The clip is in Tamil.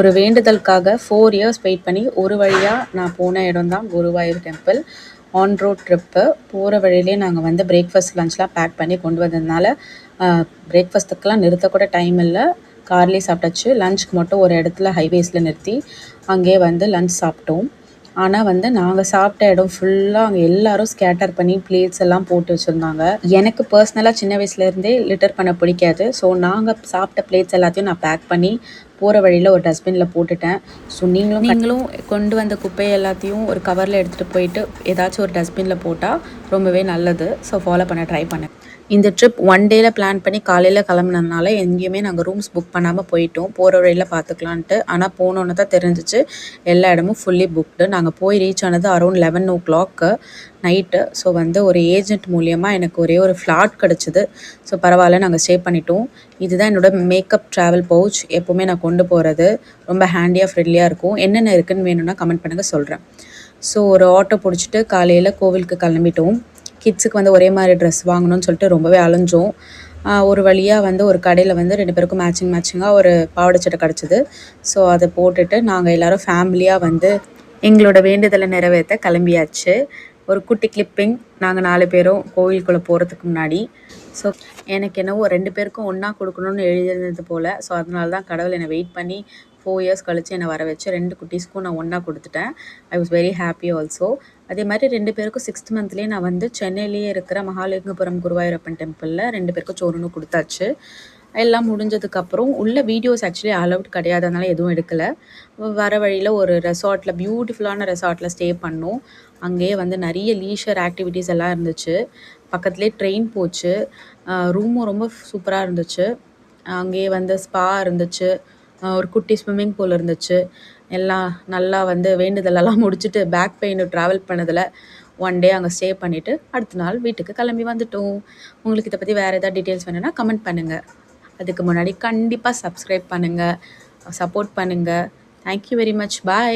ஒரு வேண்டுதலுக்காக 4 இயர்ஸ் வெயிட் பண்ணி ஒரு வழியாக நான் போன இடம் தான் Guruvayur temple. On road trip. போகிற வழியிலே நாங்கள் வந்து பிரேக்ஃபாஸ்ட் லஞ்ச்லாம் பேக் பண்ணி கொண்டு வந்ததுனால பிரேக்ஃபாஸ்ட்டுக்கெலாம் நிறுத்தக்கூட டைம் இல்லை. கார்லேயே சாப்பிட்டாச்சு. லஞ்சுக்கு மட்டும் ஒரு இடத்துல ஹைவேஸில் நிறுத்தி அங்கேயே வந்து லஞ்ச் சாப்பிட்டோம். ஆனால் வந்து நாங்கள் சாப்பிட்ட இடம் ஃபுல்லாக அங்கே எல்லோரும் ஸ்கேட்டர் பண்ணி பிளேட்ஸ் எல்லாம் போட்டு வச்சுருந்தாங்க. எனக்கு பர்சனலாக சின்ன வயசுலேருந்தே லிட்டர் பண்ண பிடிக்காது. ஸோ நாங்கள் சாப்பிட்ட பிளேட்ஸ் எல்லாத்தையும் நான் பேக் பண்ணி போகிற வழியில் ஒரு டஸ்ட்பினில் போட்டுட்டேன். ஸோ நீங்களும் கொண்டு வந்த குப்பையை எல்லாத்தையும் ஒரு கவரில் எடுத்துகிட்டு போயிட்டு ஏதாச்சும் ஒரு டஸ்ட்பினில் போட்டால் ரொம்பவே நல்லது. ஸோ ஃபாலோ பண்ண ட்ரை பண்ணேன். இந்த ட்ரிப் 1 டேயில் பிளான் பண்ணி காலையில் கிளம்புனதுனால எங்கேயுமே நாங்கள் ரூம்ஸ் புக் பண்ணாமல் போயிட்டோம். போகிற வழியில் பார்த்துக்கலான்ட்டு. ஆனால் போனோன்னு தான் தெரிஞ்சிச்சு எல்லா இடமும் ஃபுல்லி புக்டு. நாங்கள் போய் ரீச் ஆனது அரௌண்ட் 11 o'clock நைட்டு. ஸோ வந்து ஒரு ஏஜென்ட் மூலியமாக எனக்கு ஒரே ஒரு ஃப்ளாட் கிடச்சிது. ஸோ பரவாயில்ல, நாங்கள் ஸ்டே பண்ணிட்டோம். இதுதான் என்னோடய மேக்கப் ட்ராவல் பவுச். எப்போவுமே நான் கொண்டு போகிறது ரொம்ப ஹேண்டியாக ஃப்ரெண்ட்லியாக இருக்கும். என்னென்ன இருக்குதுன்னு வேணும்னா கமெண்ட் பண்ணுங்கள், சொல்கிறேன். ஸோ ஒரு ஆட்டோ பிடிச்சிட்டு காலையில் கோவிலுக்கு கிளம்பிட்டோம். கிட்ஸுக்கு வந்து ஒரே மாதிரி ட்ரெஸ் வாங்கணும்னு சொல்லிட்டு ரொம்பவே அலைஞ்சோம். ஒரு வழியாக வந்து ஒரு கடையில் வந்து 2 பேருக்கும் மேட்சிங்காக ஒரு பாவாடை சட்டை கிடச்சிது. ஸோ அதை போட்டுட்டு நாங்கள் எல்லோரும் ஃபேமிலியாக வந்து எங்களோட வேண்டுதலை நிறைவேற்ற கிளம்பியாச்சு. ஒரு குட்டி கிளிப்பிங் நாங்கள் 4 பேரும் கோவிலுக்குள்ளே போகிறதுக்கு முன்னாடி. ஸோ எனக்கு என்னவோ 2 பேருக்கும் ஒன்றா கொடுக்கணும்னு எழுதியிருந்தது போல். ஸோ அதனால தான் கடவுள் என்னை வெயிட் பண்ணி 4 இயர்ஸ் கழித்து என்னை வர வச்சு 2 குட்டீஸ்க்கும் நான் ஒன்றா கொடுத்துட்டேன். I was very happy also. அதே மாதிரி 2 பேருக்கும் 6th மந்த்லேயே நான் வந்து சென்னையிலேயே இருக்கிற மகாலிங்கபுரம் குருவாயூரப்பன் டெம்பிளில் 2 பேருக்கும் சோறுன்னு கொடுத்தாச்சு. எல்லாம் முடிஞ்சதுக்கப்புறம் உள்ள வீடியோஸ் ஆக்சுவலி அலவுட் கிடையாது, அதனால எதுவும் எடுக்கலை. வர வழியில் ஒரு ரெசார்ட்டில், பியூட்டிஃபுல்லான ரெசார்ட்டில் ஸ்டே பண்ணோம். அங்கேயே வந்து நிறைய லீஷர் ஆக்டிவிட்டீஸ் எல்லாம் இருந்துச்சு. பக்கத்துலேயே ட்ரெயின் போச்சு. ரூமும் ரொம்ப சூப்பராக இருந்துச்சு. அங்கேயே வந்து ஸ்பா இருந்துச்சு. ஒரு குட்டி ஸ்விம்மிங் பூல் இருந்துச்சு. எல்லாம் நல்லா வந்து வேண்டுதலெல்லாம் முடிச்சுட்டு பேக் பெயின் ட்ராவல் பண்ணதில் 1 டே அங்கே ஸ்டே பண்ணிவிட்டு அடுத்த நாள் வீட்டுக்கு கிளம்பி வந்துட்டோம். உங்களுக்கு இதை பற்றி வேறு ஏதாவது டீட்டெயில்ஸ் வேணும்னா கமெண்ட் பண்ணுங்கள். அதுக்கு முன்னாடி கண்டிப்பாக சப்ஸ்கிரைப் பண்ணுங்கள், சப்போர்ட் பண்ணுங்கள். Thank you very much. பாய்.